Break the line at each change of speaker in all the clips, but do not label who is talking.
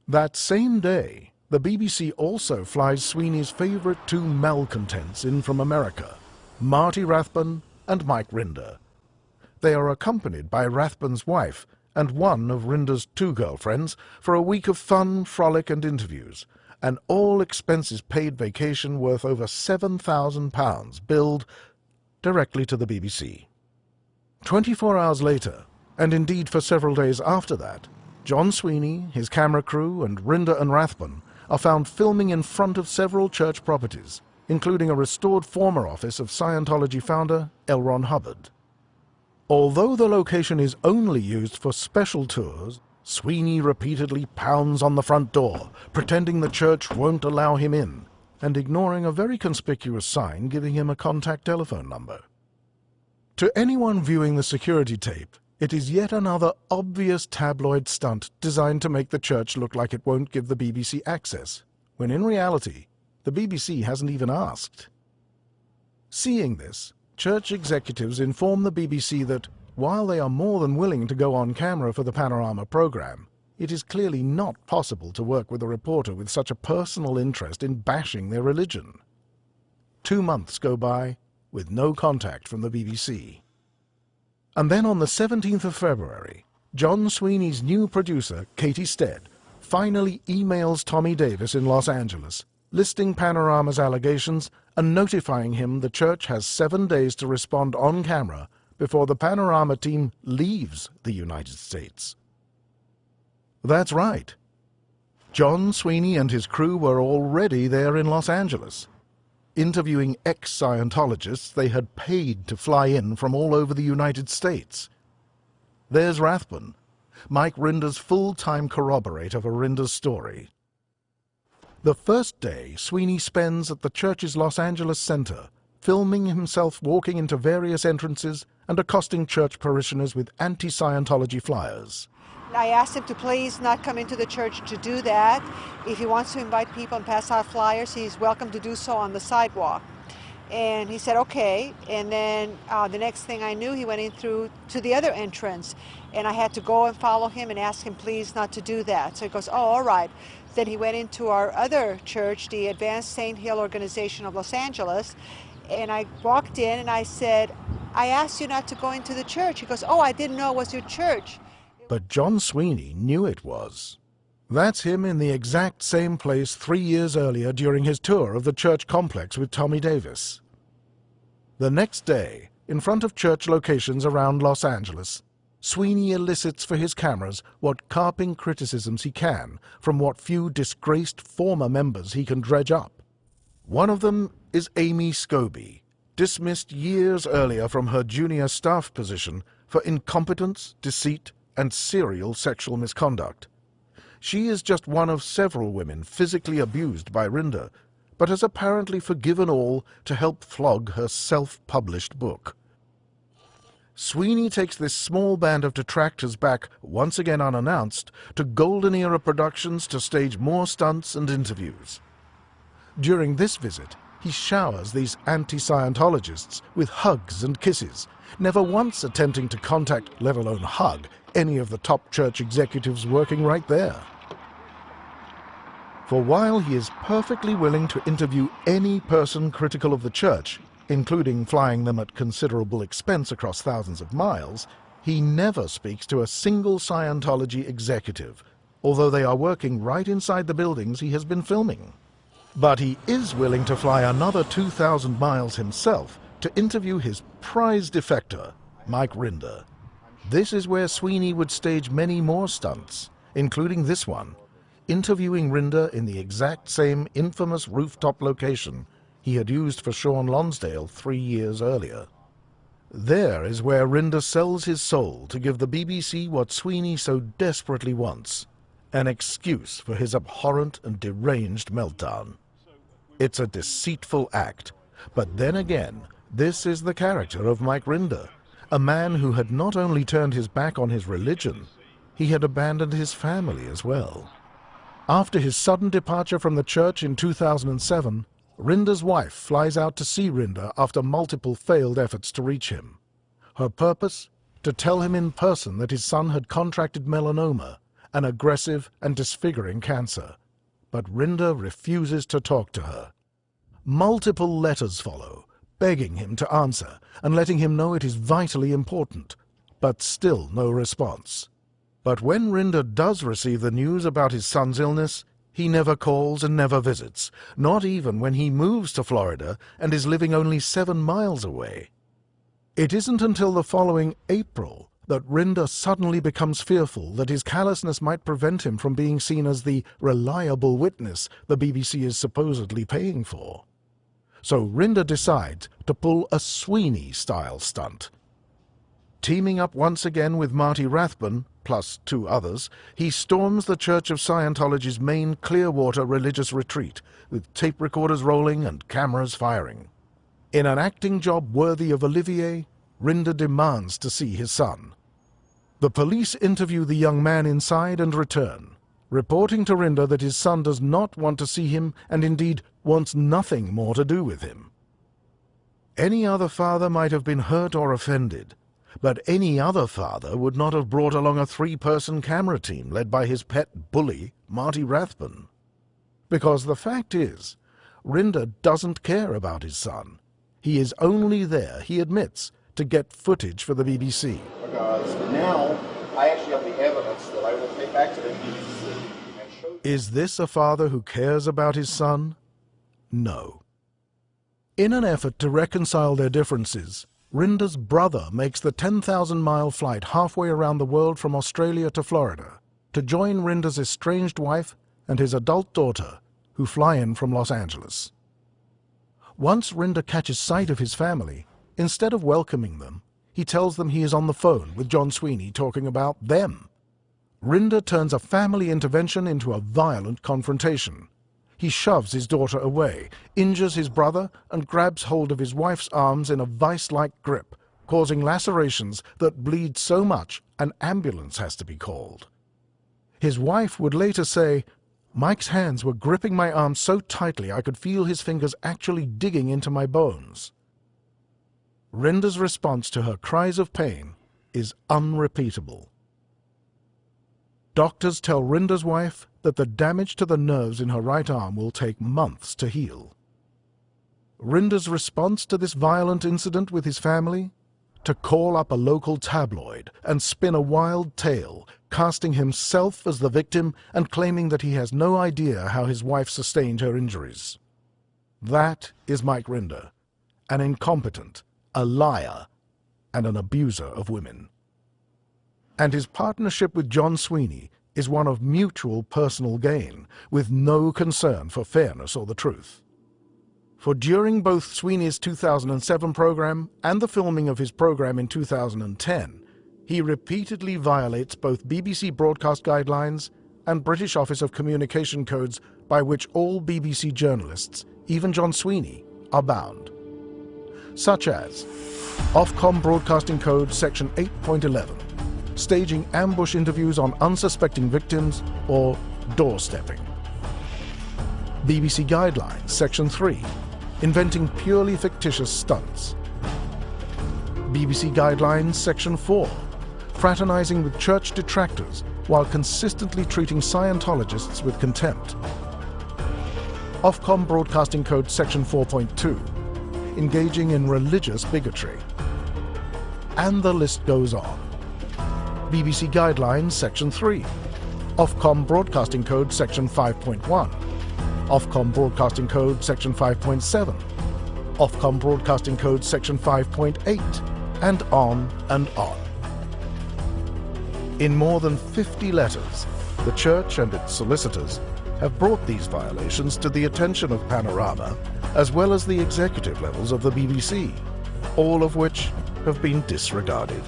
That same day, the BBC also flies Sweeney's favourite two malcontents in from America, Marty Rathbun and Mike Rinder. They are accompanied by Rathbun's wife and one of Rinder's two girlfriends for a week of fun, frolic and interviews, an all-expenses-paid vacation worth over £7,000 billed directly to the BBC. 24 hours later, and indeed for several days after that, John Sweeney, his camera crew, and Rinder and Rathbun are found filming in front of several church properties, including a restored former office of Scientology founder L. Ron Hubbard. Although the location is only used for special tours, Sweeney repeatedly pounds on the front door, pretending the church won't allow him in, and ignoring a very conspicuous sign giving him a contact telephone number. To anyone viewing the security tape, it is yet another obvious tabloid stunt designed to make the church look like it won't give the BBC access, when in reality, the BBC hasn't even asked. Seeing this, church executives inform the BBC that, while they are more than willing to go on camera for the Panorama program, it is clearly not possible to work with a reporter with such a personal interest in bashing their religion. 2 months go by with no contact from the BBC. And then on the 17th of February, John Sweeney's new producer, Katie Stead, finally emails Tommy Davis in Los Angeles, listing Panorama's allegations and notifying him the church has 7 days to respond on camera before the Panorama team leaves the United States. That's right. John Sweeney and his crew were already there in Los Angeles, interviewing ex-Scientologists they had paid to fly in from all over the United States. There's Rathbun, Mike Rinder's full-time corroborator for Rinder's story. The first day Sweeney spends at the church's Los Angeles center, filming himself walking into various entrances and accosting church parishioners with anti-Scientology flyers.
I asked him to please not come into the church to do that. If he wants to invite people and pass out flyers, he's welcome to do so on the sidewalk. And he said, okay. And then the next thing I knew, he went in through to the other entrance. And I had to go and follow him and ask him please not to do that. So he goes, oh, all right. Then he went into our other church, the Advanced Saint Hill Organization of Los Angeles. And I walked in and I said, I asked you not to go into the church. He goes, oh, I didn't know it was your church.
But John Sweeney knew it was. That's him in the exact same place 3 years earlier during his tour of the church complex with Tommy Davis. The next day, in front of church locations around Los Angeles, Sweeney elicits for his cameras what carping criticisms he can from what few disgraced former members he can dredge up. One of them is Amy Scobie, dismissed years earlier from her junior staff position for incompetence, deceit, and serial sexual misconduct. She is just one of several women physically abused by Rinder, but has apparently forgiven all to help flog her self-published book. Sweeney takes this small band of detractors back, once again unannounced, to Golden Era Productions to stage more stunts and interviews. During this visit, he showers these anti-Scientologists with hugs and kisses, never once attempting to contact, let alone hug, any of the top church executives working right there. For while he is perfectly willing to interview any person critical of the church, including flying them at considerable expense across thousands of miles, he never speaks to a single Scientology executive, although they are working right inside the buildings he has been filming. But he is willing to fly another 2,000 miles himself to interview his prize defector, Mike Rinder. This is where Sweeney would stage many more stunts, including this one, interviewing Rinder in the exact same infamous rooftop location he had used for Sean Lonsdale 3 years earlier. There is where Rinder sells his soul to give the BBC what Sweeney so desperately wants, an excuse for his abhorrent and deranged meltdown. It's a deceitful act, but then again, this is the character of Mike Rinder, a man who had not only turned his back on his religion, he had abandoned his family as well. After his sudden departure from the church in 2007, Rinder's wife flies out to see Rinder after multiple failed efforts to reach him. Her purpose? To tell him in person that his son had contracted melanoma an aggressive and disfiguring cancer. But Rinder refuses to talk to her. Multiple letters follow, begging him to answer and letting him know it is vitally important, but still no response. But when Rinder does receive the news about his son's illness, he never calls and never visits, not even when he moves to Florida and is living only 7 miles away. It isn't until the following April that Rinder suddenly becomes fearful that his callousness might prevent him from being seen as the reliable witness the BBC is supposedly paying for. So Rinder decides to pull a Sweeney-style stunt. Teaming up once again with Marty Rathbun, plus 2 others, he storms the Church of Scientology's main Clearwater religious retreat, with tape recorders rolling and cameras firing. In an acting job worthy of Olivier, Rinder demands to see his son. The police interview the young man inside and return, reporting to Rinder that his son does not want to see him and indeed wants nothing more to do with him. Any other father might have been hurt or offended, but any other father would not have brought along a 3-person camera team led by his pet bully, Marty Rathbun. Because the fact is, Rinder doesn't care about his son. He is only there, he admits, to get footage for the BBC.
Because now I actually have the evidence that I will take back to the BBC and show them.
Is this a father who cares about his son? No. In an effort to reconcile their differences, Rinder's brother makes the 10,000-mile flight halfway around the world from Australia to Florida to join Rinder's estranged wife and his adult daughter, who fly in from Los Angeles. Once Rinder catches sight of his family, instead of welcoming them, he tells them he is on the phone with John Sweeney talking about them. Rinder turns a family intervention into a violent confrontation. He shoves his daughter away, injures his brother, and grabs hold of his wife's arms in a vice-like grip, causing lacerations that bleed so much an ambulance has to be called. His wife would later say, "Mike's hands were gripping my arm so tightly I could feel his fingers actually digging into my bones." Rinder's response to her cries of pain is unrepeatable. Doctors tell Rinder's wife that the damage to the nerves in her right arm will take months to heal. Rinder's response to this violent incident with his family? To call up a local tabloid and spin a wild tale, casting himself as the victim and claiming that he has no idea how his wife sustained her injuries. That is Mike Rinder, an incompetent, a liar, and an abuser of women. And his partnership with John Sweeney is one of mutual personal gain, with no concern for fairness or the truth. For during both Sweeney's 2007 program and the filming of his program in 2010, he repeatedly violates both BBC broadcast guidelines and British Office of Communication codes by which all BBC journalists, even John Sweeney, are bound. Such as Ofcom Broadcasting Code Section 8.11, staging ambush interviews on unsuspecting victims, or doorstepping. BBC Guidelines Section 3, inventing purely fictitious stunts. BBC Guidelines Section 4, fraternizing with church detractors while consistently treating Scientologists with contempt. Ofcom Broadcasting Code Section 4.2, engaging in religious bigotry. And the list goes on. BBC Guidelines Section 3, Ofcom Broadcasting Code Section 5.1, Ofcom Broadcasting Code Section 5.7, Ofcom Broadcasting Code Section 5.8, and on and on. In more than 50 letters, the Church and its solicitors have brought these violations to the attention of Panorama, as well as the executive levels of the BBC, all of which have been disregarded.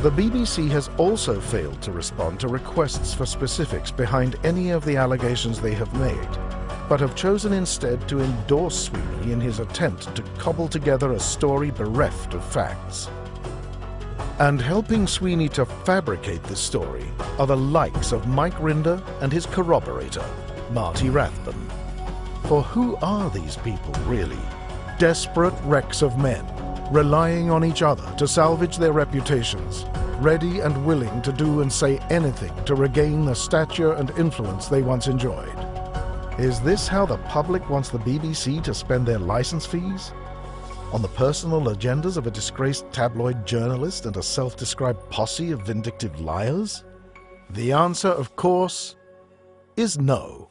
The BBC has also failed to respond to requests for specifics behind any of the allegations they have made, but have chosen instead to endorse Sweeney in his attempt to cobble together a story bereft of facts. And helping Sweeney to fabricate this story are the likes of Mike Rinder and his corroborator, Marty Rathbun. For who are these people, really? Desperate wrecks of men, relying on each other to salvage their reputations, ready and willing to do and say anything to regain the stature and influence they once enjoyed. Is this how the public wants the BBC to spend their license fees? On the personal agendas of a disgraced tabloid journalist and a self-described posse of vindictive liars? The answer, of course, is no.